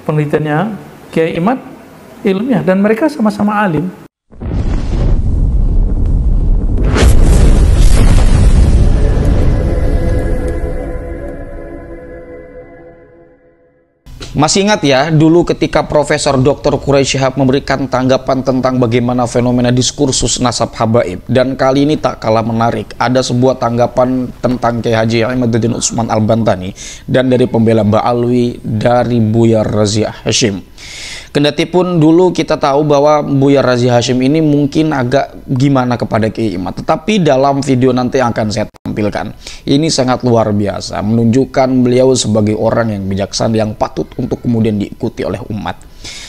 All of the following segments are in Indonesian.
penelitiannya Kiai Imad ilmiah, dan mereka sama-sama alim. Masih ingat ya, dulu ketika Profesor Dr. Quraish Shihab memberikan tanggapan tentang bagaimana fenomena diskursus nasab habaib, dan kali ini tak kalah menarik, ada sebuah tanggapan tentang Kiai Haji Imaduddin Utsman Al-Bantani dan dari pembela Ba'alwi dari Buya Razi Hashim. Kendati pun dulu kita tahu bahwa Buya Razi Hashim ini mungkin agak gimana kepada Kiai Imad, tetapi dalam video nanti yang akan saya tampilkan ini sangat luar biasa, menunjukkan beliau sebagai orang yang bijaksana yang patut untuk kemudian diikuti oleh umat.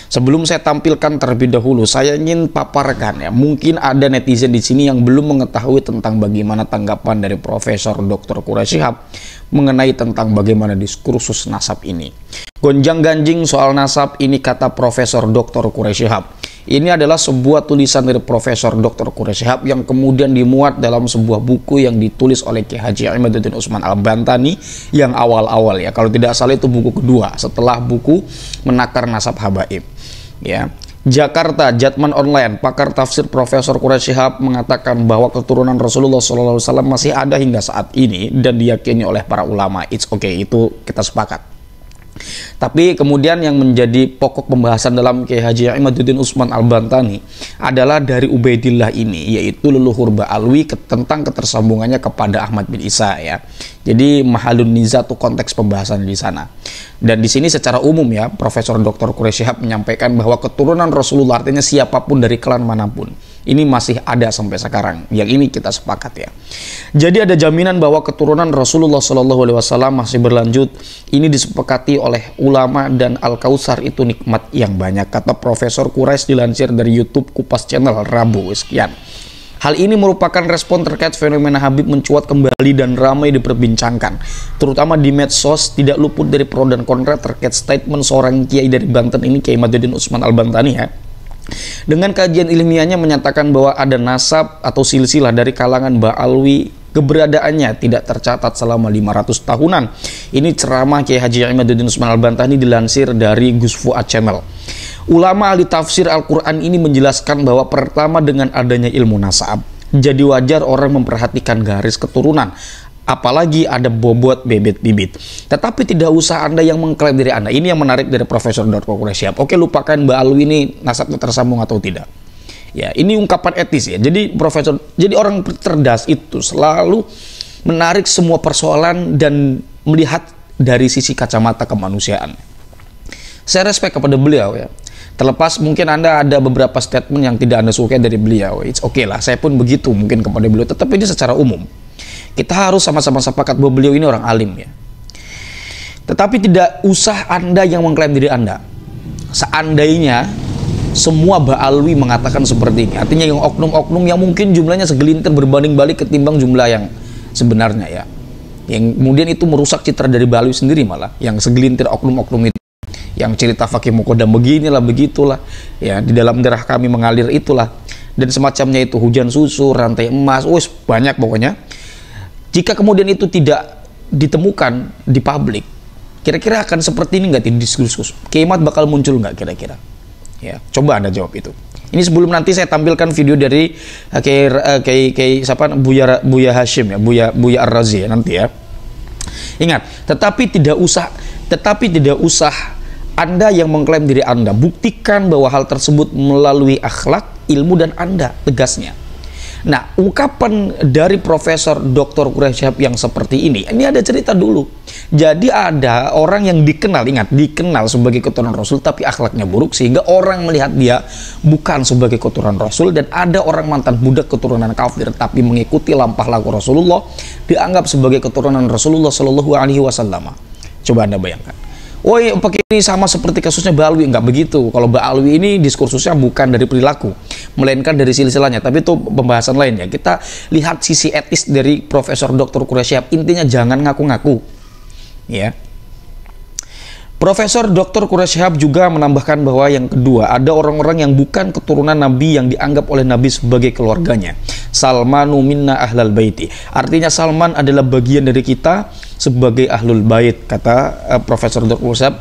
Sebelum saya tampilkan terlebih dahulu, saya ingin paparkan ya, mungkin ada netizen di sini yang belum mengetahui tentang bagaimana tanggapan dari Profesor Dr. Quraish Shihab mengenai tentang bagaimana diskursus nasab ini. Gonjang-ganjing soal nasab ini, kata Profesor Dr. Quraish Shihab. Ini adalah sebuah tulisan dari Profesor Dr. Quraish Shihab yang kemudian dimuat dalam sebuah buku yang ditulis oleh Kiai Haji Imaduddin Utsman Al-Bantani yang awal-awal ya. Kalau tidak salah itu buku kedua setelah buku Menakar Nasab Habaib. Ya. Jakarta, Jatman Online, pakar tafsir Profesor Quraish Shihab mengatakan bahwa keturunan Rasulullah SAW masih ada hingga saat ini dan diyakini oleh para ulama. It's okay, itu kita sepakat. Tapi kemudian yang menjadi pokok pembahasan dalam Kiai Haji Imaduddin Utsman Al-Bantani adalah dari Ubaidillah ini, yaitu leluhur Ba'alwi tentang ketersambungannya kepada Ahmad bin Isa ya. Jadi mahalun niza tuh konteks pembahasan di sana. Dan di sini secara umum ya, Profesor Dr. Quraish Shihab menyampaikan bahwa keturunan Rasulullah artinya siapapun dari klan manapun. Ini masih ada sampai sekarang. Yang ini kita sepakat ya. Jadi ada jaminan bahwa keturunan Rasulullah SAW masih berlanjut. Ini disepakati oleh ulama dan Al-Kautsar itu nikmat yang banyak, kata Profesor Quraish dilansir dari YouTube Kupas Channel Rabu sekian. Hal ini merupakan respon terkait fenomena Habib mencuat kembali dan ramai diperbincangkan, terutama di medsos. Tidak luput dari pro dan kontra terkait statement seorang kiai dari Banten ini, Kiai Imaduddin Utsman Al-Bantani ya. Dengan kajian ilmiahnya menyatakan bahwa ada nasab atau silsilah dari kalangan Ba'alwi, keberadaannya tidak tercatat selama 500 tahunan. Ini ceramah Kiai Haji Imaduddin Utsman Al-Bantani dilansir dari Gus Fuad Channel. Ulama ahli tafsir Al-Quran ini menjelaskan bahwa pertama dengan adanya ilmu nasab, jadi wajar orang memperhatikan garis keturunan, apalagi ada bobot bebet bibit. Tetapi tidak usah Anda yang mengklaim diri Anda. Ini yang menarik dari Profesor Dr. Quraish Shihab. Oke, lupakan Ba'alwi ini nasabnya tersambung atau tidak. Ya, ini ungkapan etis ya. Jadi orang cerdas itu selalu menarik semua persoalan dan melihat dari sisi kacamata kemanusiaan. Saya respect kepada beliau ya. Terlepas mungkin Anda ada beberapa statement yang tidak Anda sukai dari beliau, it's okay lah. Saya pun begitu mungkin kepada beliau. Tetapi ini secara umum kita harus sama-sama sepakat bahwa beliau ini orang alim ya. Tetapi tidak usah Anda yang mengklaim diri Anda. Seandainya semua Ba'alwi mengatakan seperti ini, artinya yang oknum-oknum yang mungkin jumlahnya segelintir berbanding balik ketimbang jumlah yang sebenarnya ya, yang kemudian itu merusak citra dari Ba'alwi sendiri, malah yang segelintir oknum-oknum itu yang cerita fakih mukodam beginilah begitulah ya, di dalam darah kami mengalir itulah dan semacamnya itu, hujan susu, rantai emas, banyak pokoknya. Jika kemudian itu tidak ditemukan di publik, kira-kira akan seperti ini nggak di diskursus? Kiamat bakal muncul nggak kira-kira? Ya, coba Anda jawab itu. Ini sebelum nanti saya tampilkan video dari Buya Hashim ya, Buya Ar-Razi ya, nanti ya. Ingat, tetapi tidak usah Anda yang mengklaim diri Anda. Buktikan bahwa hal tersebut melalui akhlak, ilmu, dan Anda, tegasnya. Nah, ungkapan dari Profesor Dr. Quraish Shihab yang seperti ini ada cerita dulu. Jadi ada orang yang dikenal sebagai keturunan Rasul tapi akhlaknya buruk, sehingga orang melihat dia bukan sebagai keturunan Rasul. Dan ada orang mantan budak keturunan kafir tapi mengikuti lampah laku Rasulullah, dianggap sebagai keturunan Rasulullah Shallallahu Alaihi Wasallam. Coba Anda bayangkan. Pakai ini sama seperti kasusnya Ba'alwi. Enggak begitu. Kalau Ba'alwi ini diskursusnya bukan dari perilaku, melainkan dari silsilahnya. Tapi itu pembahasan lain ya. Kita lihat sisi etis dari Profesor Dr. Quraish Shihab. Intinya jangan ngaku-ngaku. Ya. Profesor Dr. Quraish Shihab juga menambahkan bahwa yang kedua, ada orang-orang yang bukan keturunan Nabi yang dianggap oleh Nabi sebagai keluarganya. Salmanu minna ahlal baiti. Artinya Salman adalah bagian dari kita sebagai ahlul bait, kata Profesor Dr. Quraish Shihab,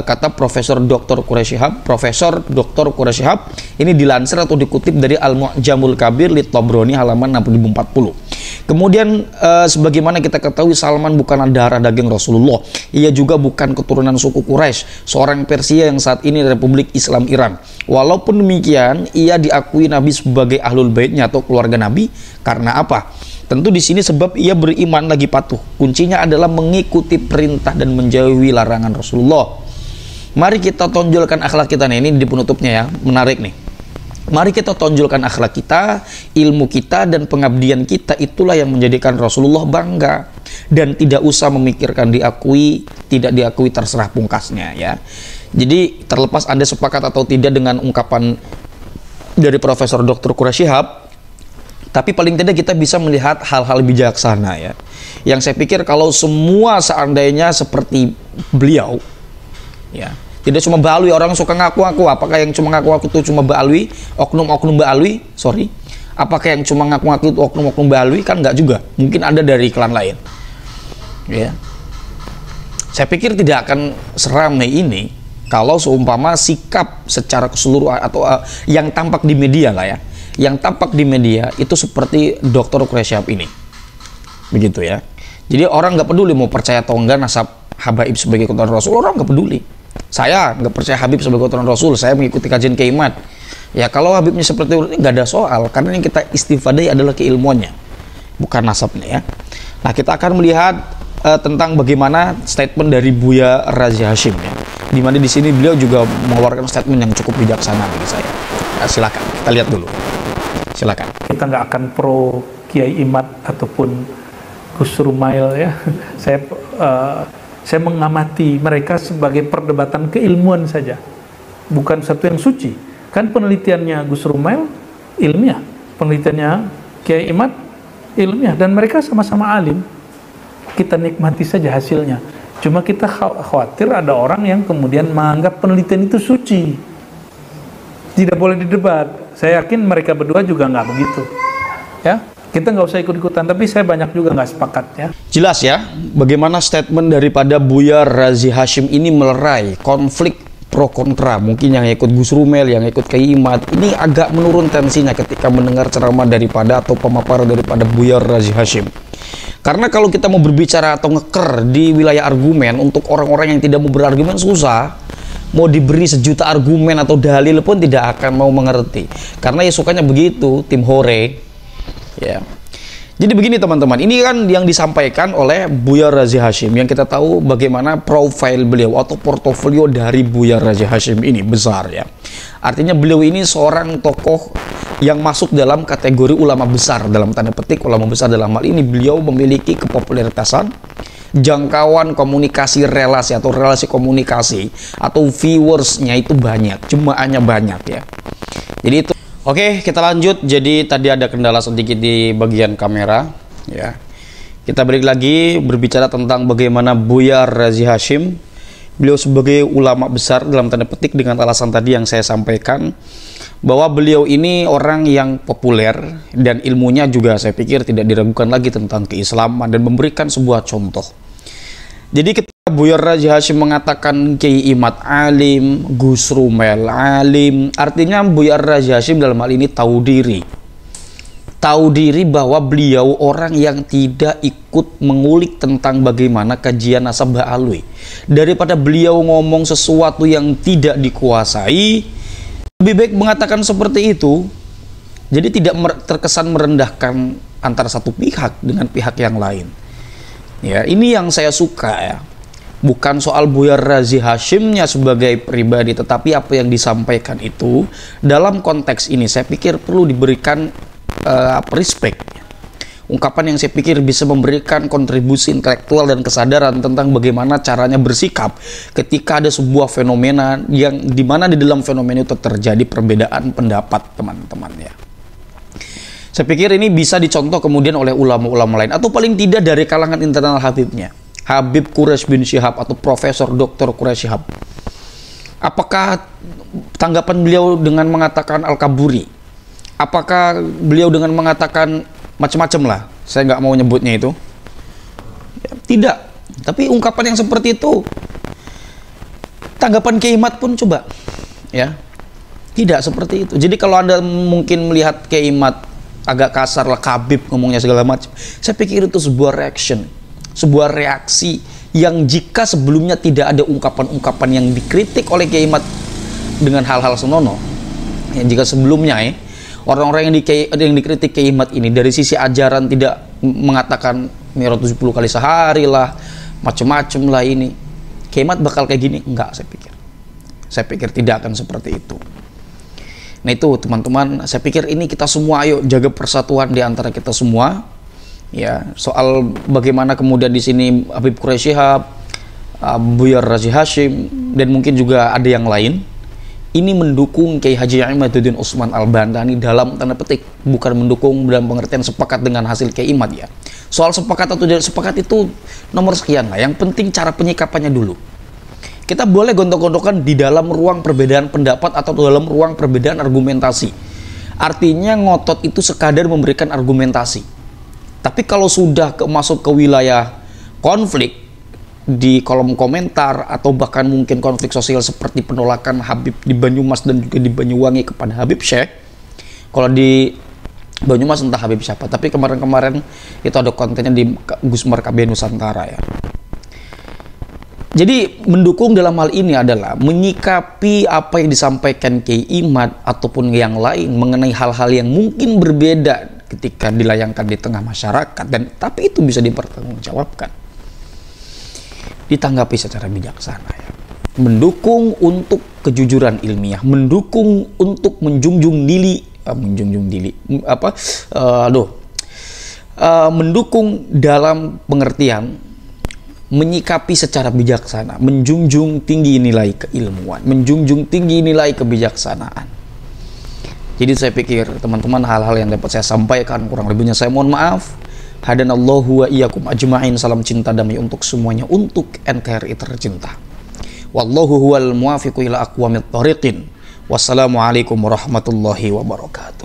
kata Profesor Dr. Quraish Shihab. Profesor Dr. Quraish Shihab ini dilansir atau dikutip dari Al-Mu'jamul Kabir li Tabrani halaman 6040. Kemudian sebagaimana kita ketahui, Salman bukan darah daging Rasulullah. Ia juga bukan keturunan suku Quraisy, seorang Persia yang saat ini Republik Islam Iran. Walaupun demikian, ia diakui Nabi sebagai ahlul baitnya atau keluarga Nabi. Karena apa? Tentu di sini sebab ia beriman lagi patuh. Kuncinya adalah mengikuti perintah dan menjauhi larangan Rasulullah. Mari kita tonjolkan akhlak kita. Nih, ini di penutupnya ya, menarik nih. Mari kita tonjolkan akhlak kita, ilmu kita, dan pengabdian kita. Itulah yang menjadikan Rasulullah bangga. Dan tidak usah memikirkan diakui, tidak diakui, terserah pungkasnya ya. Jadi terlepas Anda sepakat atau tidak dengan ungkapan dari Profesor Dr. Quraish Shihab, tapi paling tidak kita bisa melihat hal-hal bijaksana ya. Yang saya pikir kalau semua seandainya seperti beliau ya, tidak cuma balui, orang suka ngaku-ngaku. Apakah yang cuma ngaku-ngaku itu cuma balui, oknum-oknum balui? Sorry. Apakah yang cuma ngaku-ngaku itu oknum-oknum balui? Kan enggak juga. Mungkin ada dari klan lain. Ya. Saya pikir tidak akan seramai ini kalau seumpama sikap secara keseluruhan atau yang tampak di media lah ya. Yang tampak di media itu seperti Dr. Quraish Shihab ini. Begitu ya. Jadi orang nggak peduli mau percaya atau enggak nasab Habaib sebagai keturunan Rasul, orang nggak peduli. Saya nggak percaya Habib sebagai keturunan Rasul, saya mengikuti kajian Kiaimat. Ya kalau Habibnya seperti itu nggak ada soal, karena yang kita istifadai adalah keilmuannya, bukan nasabnya ya. Nah, kita akan melihat tentang bagaimana statement dari Buya Razi Hashim ya, dimana di sini beliau juga mengeluarkan statement yang cukup bijaksana bagi saya. Silakan kita lihat dulu, silakan. Kita nggak akan pro Kiai Imad ataupun Gus Rumail ya. Saya mengamati mereka sebagai perdebatan keilmuan saja, bukan satu yang suci. Kan penelitiannya Gus Rumail ilmiah, penelitiannya Kiai Imad ilmiah, dan mereka sama-sama alim. Kita nikmati saja hasilnya. Cuma kita khawatir ada orang yang kemudian menganggap penelitian itu suci, tidak boleh didebat. Saya yakin mereka berdua juga nggak begitu ya. Kita nggak usah ikut-ikutan, tapi saya banyak juga nggak sepakat ya. Jelas ya, bagaimana statement daripada Buya Razi Hashim ini melerai konflik pro kontra. Mungkin yang ikut Gus Rumail, yang ikut Kiai Imad, ini agak menurun tensinya ketika mendengar ceramah daripada atau pemaparan daripada Buya Razi Hashim. Karena kalau kita mau berbicara atau ngeker di wilayah argumen untuk orang-orang yang tidak mau berargumen susah. Mau diberi sejuta argumen atau dalil pun tidak akan mau mengerti. Karena ya sukanya begitu, tim hore. Ya. Jadi begini teman-teman, ini kan yang disampaikan oleh Buya Razi Hashim, yang kita tahu bagaimana profil beliau atau portofolio dari Buya Razi Hashim ini besar ya. Artinya beliau ini seorang tokoh yang masuk dalam kategori ulama besar, dalam tanda petik ulama besar. Dalam hal ini beliau memiliki kepopuleritasan, jangkauan komunikasi relasi atau relasi komunikasi atau viewersnya itu banyak, jemaahnya banyak ya. Jadi itu. Oke, kita lanjut. Jadi tadi ada kendala sedikit di bagian kamera ya. Kita balik lagi berbicara tentang bagaimana Buya Razi Hashim, beliau sebagai ulama besar dalam tanda petik dengan alasan tadi yang saya sampaikan, bahwa beliau ini orang yang populer dan ilmunya juga saya pikir tidak diragukan lagi tentang keislaman dan memberikan sebuah contoh. Jadi ketika Buya Razi Hashim mengatakan Kiai Imad alim, Gus Rumail alim, artinya Buya Razi Hashim dalam hal ini tahu diri. Tahu diri bahwa beliau orang yang tidak ikut mengulik tentang bagaimana kajian nasab Ba'alwi. Daripada beliau ngomong sesuatu yang tidak dikuasai, lebih baik mengatakan seperti itu. Jadi tidak terkesan merendahkan antara satu pihak dengan pihak yang lain. Ya, ini yang saya suka ya. Bukan soal Buya Razi Hashimnya sebagai pribadi, tetapi apa yang disampaikan itu dalam konteks ini saya pikir perlu diberikan respect. Ungkapan yang saya pikir bisa memberikan kontribusi intelektual dan kesadaran tentang bagaimana caranya bersikap ketika ada sebuah fenomena yang dimana di dalam fenomena itu terjadi perbedaan pendapat teman-teman ya. Saya pikir ini bisa dicontoh kemudian oleh ulama-ulama lain atau paling tidak dari kalangan internal Habibnya. Habib Quraish bin Syihab atau Profesor Dr. Quraish Syihab. Apakah tanggapan beliau dengan mengatakan Al-Kaburi? Apakah beliau dengan mengatakan macam-macam lah? Saya nggak mau nyebutnya itu. Ya, tidak. Tapi ungkapan yang seperti itu, tanggapan Kiai Imad pun coba, ya, tidak seperti itu. Jadi kalau Anda mungkin melihat Kiai Imad agak kasar lah, Habib ngomongnya segala macam, saya pikir itu sebuah reaction, sebuah reaksi yang jika sebelumnya tidak ada ungkapan-ungkapan yang dikritik oleh Kiai Imad dengan hal-hal senonoh, ya, jika sebelumnya orang-orang yang dikritik Kiai Imad ini dari sisi ajaran tidak mengatakan Mi'raj 70 kali sehari lah, macam-macam lah ini, Kiai Imad bakal kayak gini? Enggak, saya pikir tidak akan seperti itu. Nah itu teman-teman, saya pikir ini kita semua ayo jaga persatuan di antara kita semua. Ya, soal bagaimana kemudian di sini Habib Quraish Syihab, Buya Razi Hashim, dan mungkin juga ada yang lain, ini mendukung Kiai Haji Imaduddin Utsman Al-Bantani dalam tanda petik, bukan mendukung dalam pengertian sepakat dengan hasil Kiai Imad ya. Soal sepakat atau tidak sepakat itu nomor sekian lah, yang penting cara penyikapannya dulu. Kita boleh gontok-gontokan di dalam ruang perbedaan pendapat atau dalam ruang perbedaan argumentasi. Artinya ngotot itu sekadar memberikan argumentasi. Tapi kalau sudah masuk ke wilayah konflik di kolom komentar atau bahkan mungkin konflik sosial seperti penolakan Habib di Banyumas dan juga di Banyuwangi kepada Habib Syekh. Kalau di Banyumas entah Habib siapa, tapi kemarin-kemarin itu ada kontennya di Gusmar KB Nusantara ya. Jadi mendukung dalam hal ini adalah menyikapi apa yang disampaikan Kiai Imad ataupun yang lain mengenai hal-hal yang mungkin berbeda ketika dilayangkan di tengah masyarakat, dan tapi itu bisa dipertanggungjawabkan, ditanggapi secara bijaksana ya. Mendukung untuk kejujuran ilmiah, mendukung untuk mendukung dalam pengertian menyikapi secara bijaksana, menjunjung tinggi nilai keilmuan, menjunjung tinggi nilai kebijaksanaan. Jadi saya pikir teman-teman hal-hal yang dapat saya sampaikan kurang lebihnya saya mohon maaf. Hadanallahu wa iyyakum ajma'in. Salam cinta damai untuk semuanya, untuk NKRI tercinta. Wallahu huwal muwafiqu ila aqwamit thoriqin. Wassalamualaikum warahmatullahi wabarakatuh.